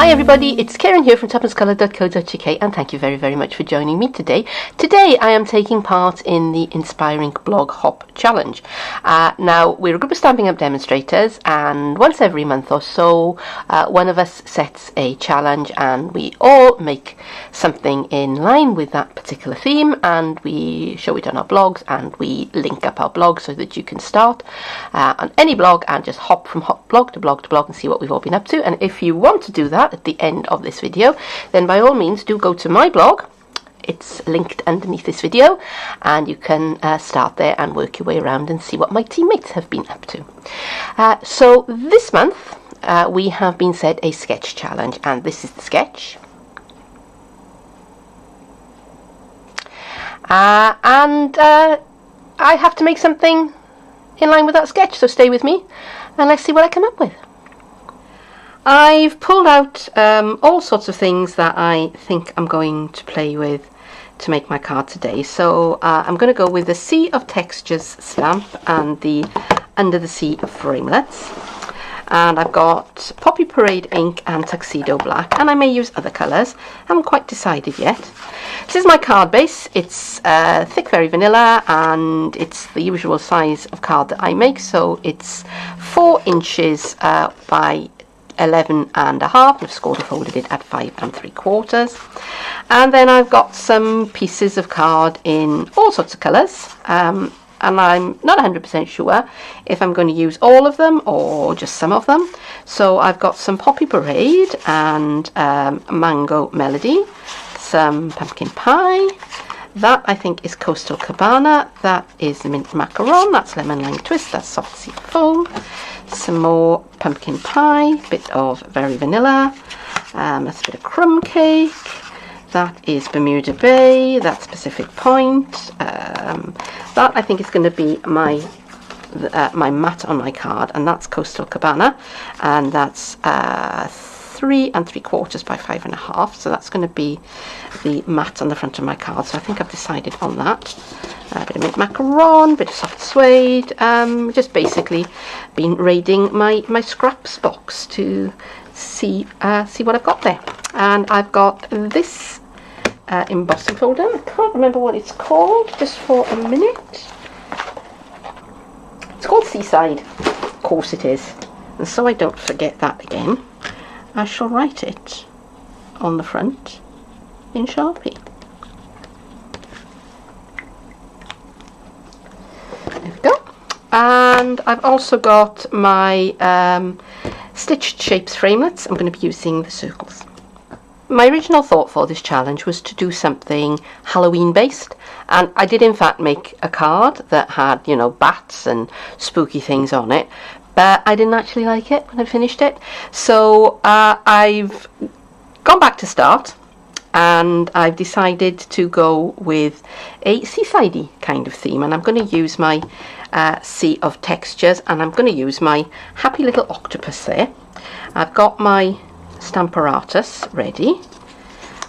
Hi everybody, it's Keren here from tuppencecolored.co.uk and thank you very much for joining me today. Today I am taking part in the Inspiring Blog Hop Challenge. Now we're a group of Stampin' Up demonstrators, and once every month or so one of us sets a challenge and we all make something in line with that particular theme, and we show it on our blogs and we link up our blog so that you can start on any blog and just hop from blog to blog to blog and see what we've all been up to. And if you want to do that at the end of this video, then by all means do go to my blog. It's linked underneath this video and you can start there and work your way around and see what my teammates have been up to. So this month we have been set a sketch challenge, and this is the sketch. And I have to make something in line with that sketch, so stay with me and let's see what I come up with. I've pulled out all sorts of things that I think I'm going to play with to make my card today. So I'm going to go with the Sea of Textures stamp and the Under the Sea framelets. And I've got Poppy Parade ink and Tuxedo black, and I may use other colours. I haven't quite decided yet. This is my card base. It's thick very vanilla, and it's the usual size of card that I make. So it's 4 inches by 11.5. I've scored and folded it at 5 3/4. And then I've got some pieces of card in all sorts of colours, and I'm not 100% sure if I'm going to use all of them or just some of them. So I've got some Poppy Parade and Mango Melody, some Pumpkin Pie. That I think is Coastal Cabana. That is Mint Macaron. That's Lemon Lime Twist. That's Soft Sea Foam. Some more Pumpkin Pie. Bit of Very Vanilla. That's a bit of Crumb Cake. That is Bermuda Bay. That's Pacific Point. That I think is going to be my mat on my card, and that's Coastal Cabana, and that's 3 3/4 by 5.5. So that's going to be the mat on the front of my card. So I think I've decided on that. A bit of Mint Macaron, bit of soft suede. Just basically been raiding my scraps box to see what I've got there. And I've got this embossing folder. I can't remember what it's called just for a minute. It's called Seaside. Of course it is. And so I don't forget that again, I shall write it on the front in Sharpie. There we go. And I've also got my Stitched Shapes framelets. I'm going to be using the circles. My original thought for this challenge was to do something Halloween based, and I did in fact make a card that had, you know, bats and spooky things on it, but I didn't actually like it when I finished it. So I've gone back to start and I've decided to go with a seaside-y kind of theme, and I'm going to use my Sea of Textures, and I'm going to use my happy little octopus there. I've got my Stamparatus ready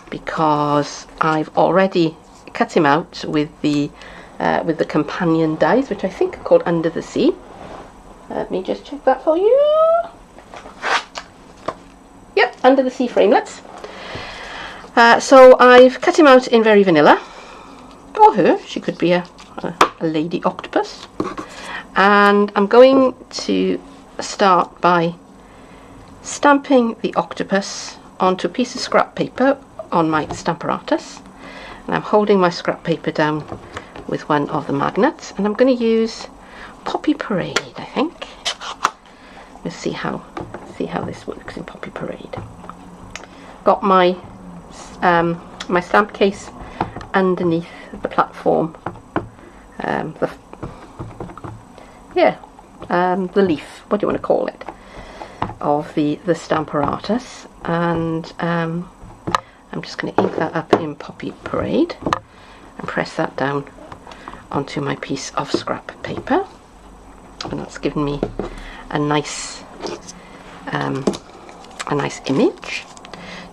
because I've already cut him out with the companion dies, which I think are called Under the Sea. Let me just check that for you. Yep, Under the Sea framelets. So I've cut him out in Very Vanilla, or her, she could be a lady octopus. And I'm going to start by stamping the octopus onto a piece of scrap paper on my Stamparatus. And I'm holding my scrap paper down with one of the magnets, and I'm going to use Poppy Parade, I think. Let's see how this works in Poppy Parade. Got my my stamp case underneath the platform, the leaf, what do you want to call it, of the Stamparatus, and I'm just going to ink that up in Poppy Parade and press that down onto my piece of scrap paper, and that's given me a nice image.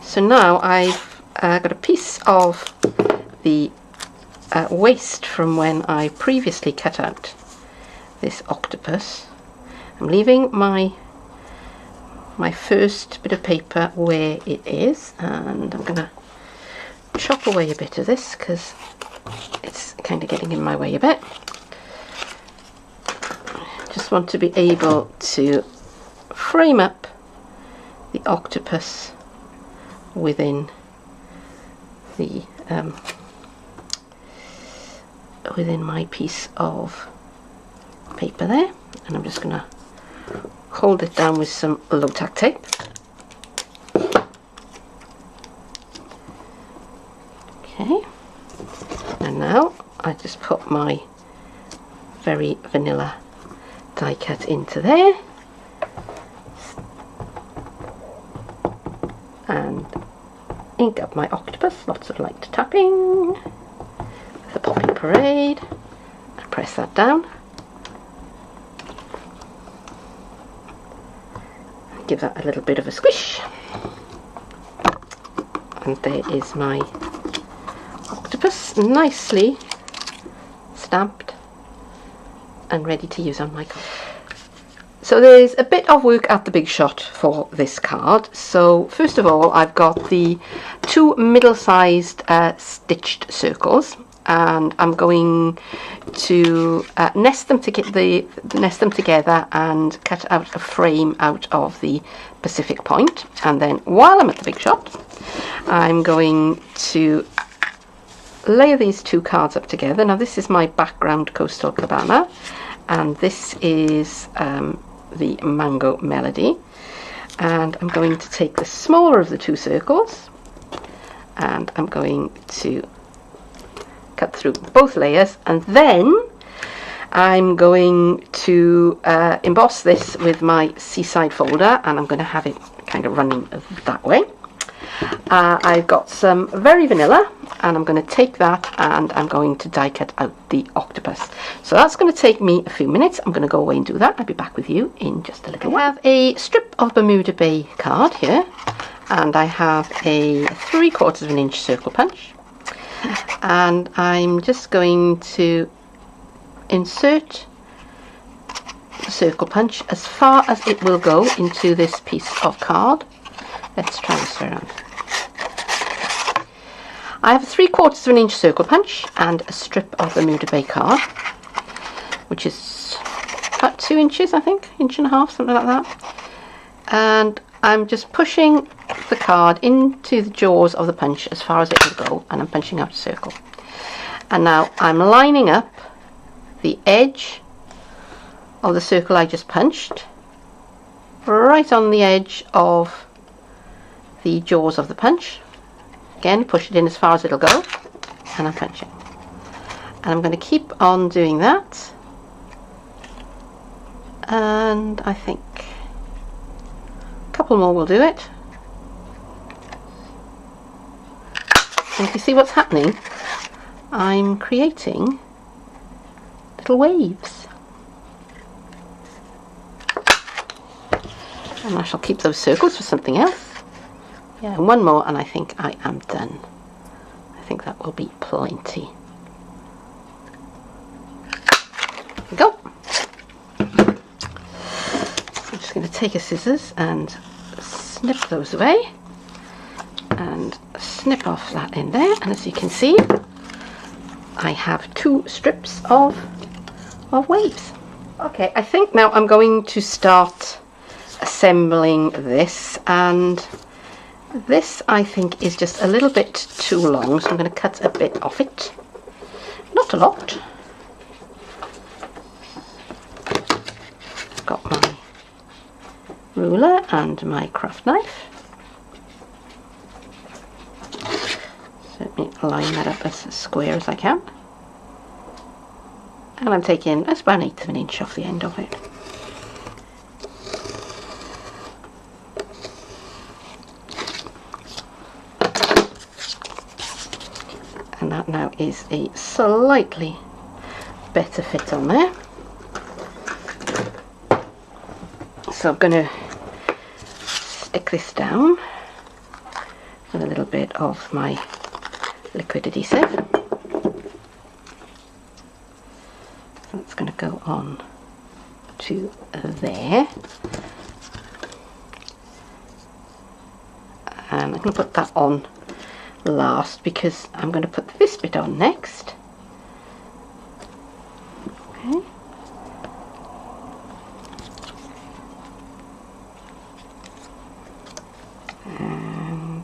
So now I've got a piece of the waste from when I previously cut out this octopus. I'm leaving my my first bit of paper where it is, and I'm going to chop away a bit of this because it's kind of getting in my way a bit. Just want to be able to frame up the octopus within the within my piece of paper there, and I'm just going to hold it down with some low tack tape. Okay, and now I just put my very vanilla die cut into there and ink up my octopus, lots of light tapping, the popping parade, and press that down. Give that a little bit of a squish, and there is my octopus, nicely stamped and ready to use on my card. So there's a bit of work at the big shot for this card. So first of all, I've got the two middle-sized stitched circles, and I'm going to nest them together and cut out a frame out of the Pacific point. And then while I'm at the big shot, I'm going to layer these two cards up together. Now this is my background Coastal Cabana, and this is the Mango Melody, and I'm going to take the smaller of the two circles and I'm going to cut through both layers, and then I'm going to emboss this with my Seaside folder, and I'm going to have it kind of running that way. I've got some very vanilla, and I'm going to take that and I'm going to die cut out the octopus. So that's going to take me a few minutes. I'm going to go away and do that. I'll be back with you in just a little while. I have a strip of Bermuda Bay card here, and I have a 3/4 of an inch circle punch, and I'm just going to insert the circle punch as far as it will go into this piece of card. Let's try this around. I have a 3/4 of an inch circle punch and a strip of the Bermuda Bay card, which is about 2 inches, I think, 1.5 inches, something like that. And I'm just pushing the card into the jaws of the punch as far as it will go, and I'm punching out a circle. And now I'm lining up the edge of the circle I just punched right on the edge of the jaws of the punch. Again, push it in as far as it'll go, and I'm punching. And I'm going to keep on doing that, and I think a couple more will do it. And if you see what's happening, I'm creating little waves. And I shall keep those circles for something else. Yeah, and one more and I think I am done. I think that will be plenty. There we go. I'm just going to take a scissors and snip those away and snip off that end there, and as you can see I have 2 strips of waves. Okay, I think now I'm going to start assembling this, and this I think is just a little bit too long, so I'm going to cut a bit off it. Not a lot. I've got my ruler and my craft knife. So let me line that up as square as I can. And I'm taking about 1/8 of an inch off the end of it. And that now is a slightly better fit on there. So I'm going to stick this down with a little bit of my liquid adhesive. So it's going to go on to there. And I'm going to put that on last because I'm going to put this bit on next. Okay. And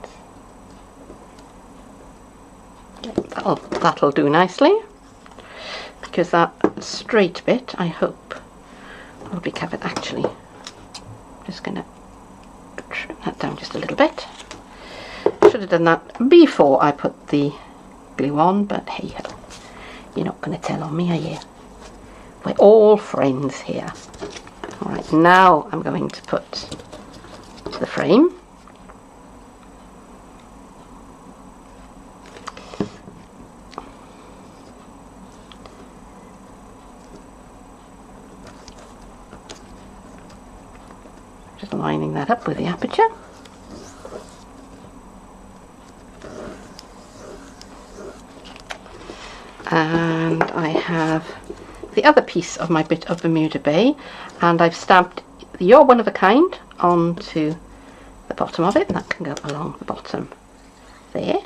that'll do nicely, because that straight bit, I hope, will be covered. Actually, I'm just going to trim that down just a little bit. Should have done that before I put the glue on, but hey ho, you're not going to tell on me, are you? We're all friends here. Alright, now I'm going to put the frame. Just lining that up with the aperture. And I have the other piece of my bit of Bermuda Bay, and I've stamped the You're One of a Kind onto the bottom of it, and that can go along the bottom there.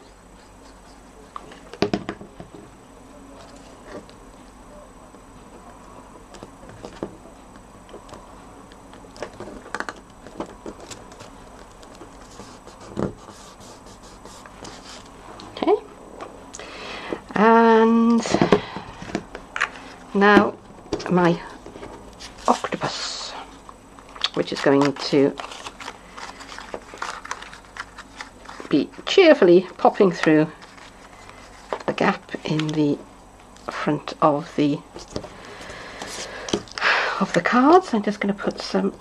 And now my octopus, which is going to be cheerfully popping through the gap in the front of the cards. I'm just going to put some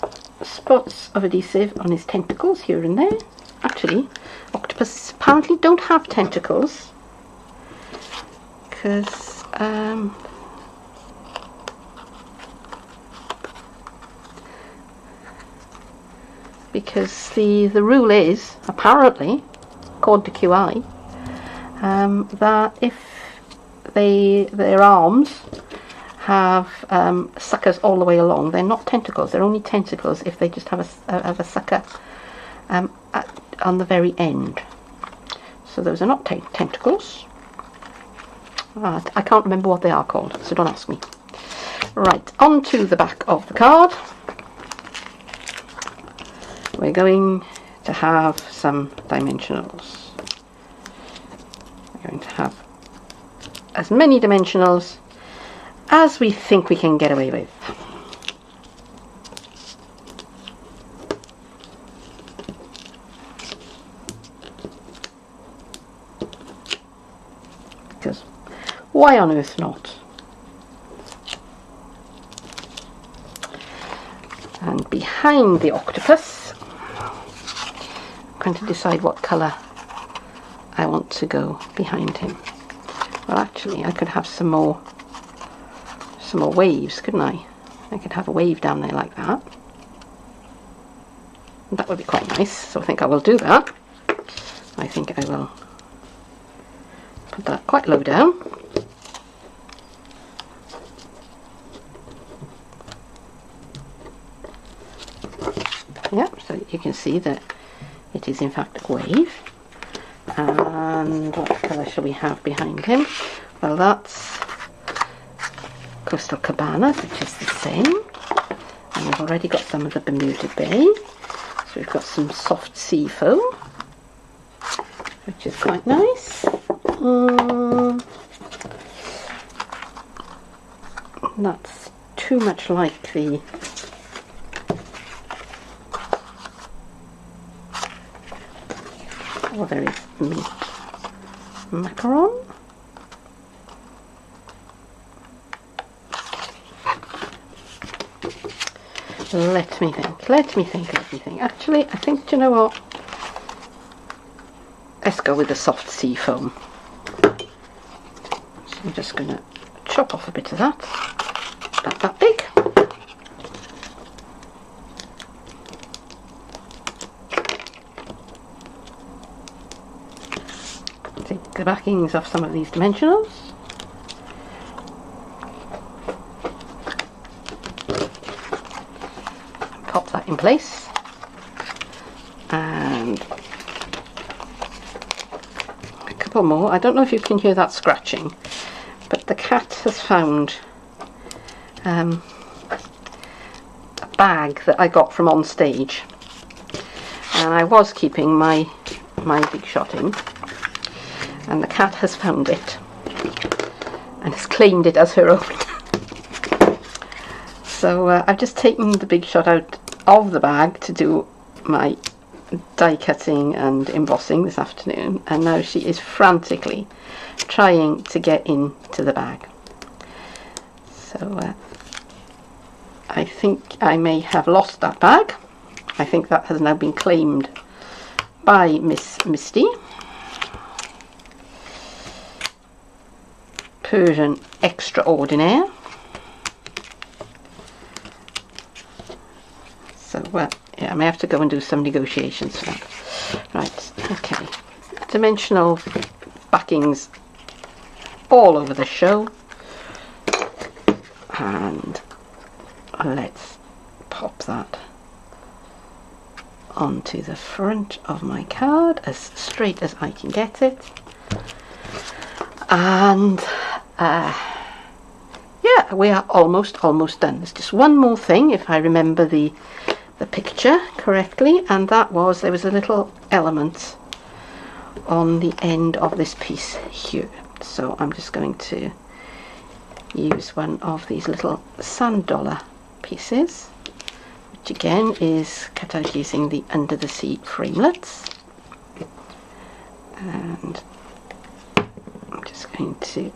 spots of adhesive on his tentacles here and there. Actually, octopuses apparently don't have tentacles, because the rule is, apparently, according to QI, that if their arms have suckers all the way along, they're not tentacles. They're only tentacles if they just have a sucker on the very end. So those are not tentacles. I can't remember what they are called, so don't ask me. Right, on to the back of the card. We're going to have some dimensionals. We're going to have as many dimensionals as we think we can get away with. Because why on earth not? And behind the octopus, I'm going to decide what colour I want to go behind him. Well, actually, I could have some more waves, couldn't I? I could have a wave down there like that. And that would be quite nice, so I think I will do that. I think I will put that quite low down. Yep, so you can see that it is in fact a wave. And what colour shall we have behind him? Well, that's Coastal Cabanas, which is the same. And we've already got some of the Bermuda Bay. So we've got some soft sea foam, which is quite nice. That's too much like the there is meat macaron. Let me think. Actually, I think, do you know what? Let's go with the soft sea foam. So I'm just going to chop off a bit of that. About that big. Take the backings off some of these dimensionals. Pop that in place. And couple more. I don't know if you can hear that scratching, but the cat has found a bag that I got from on stage, and I was keeping my big shot in, and the cat has found it and has claimed it as her own. So I've just taken the big shot out of the bag to do my die cutting and embossing this afternoon, and now she is frantically trying to get into the bag. So I think I may have lost that bag. I think that has now been claimed by Miss Misty. Persian Extraordinaire. So yeah, I may have to go and do some negotiations for that. Right, okay. Dimensional backings all over the show. And let's pop that onto the front of my card as straight as I can get it. And yeah, we are almost done. There's just one more thing, if I remember the picture correctly, and that was there was a little element on the end of this piece here. So I'm just going to use one of these little sand dollar pieces, which again is cut out using the under the sea framelets, and I'm just going to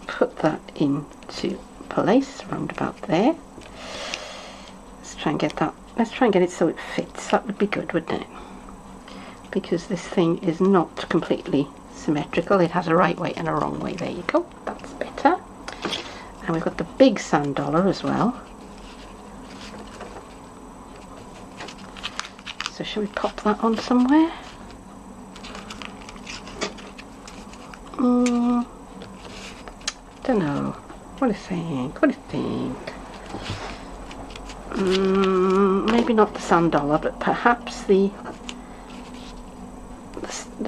put that into place round about there. Let's try and get that. Let's try and get it so it fits. That would be good, wouldn't it? Because this thing is not completely symmetrical. It has a right way and a wrong way. There you go. That's better. And we've got the big sand dollar as well. So shall we pop that on somewhere? Don't know. What do you think? What do you think? Maybe not the sand dollar, but perhaps the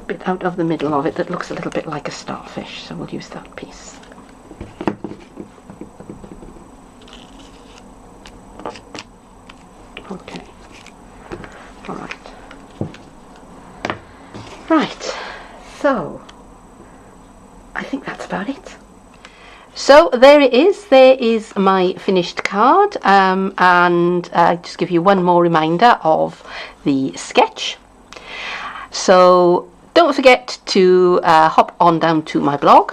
bit out of the middle of it that looks a little bit like a starfish. So we'll use that piece. Okay. All right. Right. So I think that's about it. So there it is. There is my finished card, and just give you one more reminder of the sketch. So don't forget to hop on down to my blog.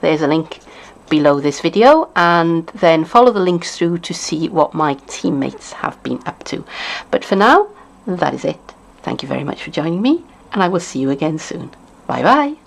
There's a link below this video, and then follow the links through to see what my teammates have been up to. But for now, that is it. Thank you very much for joining me, and I will see you again soon. Bye bye.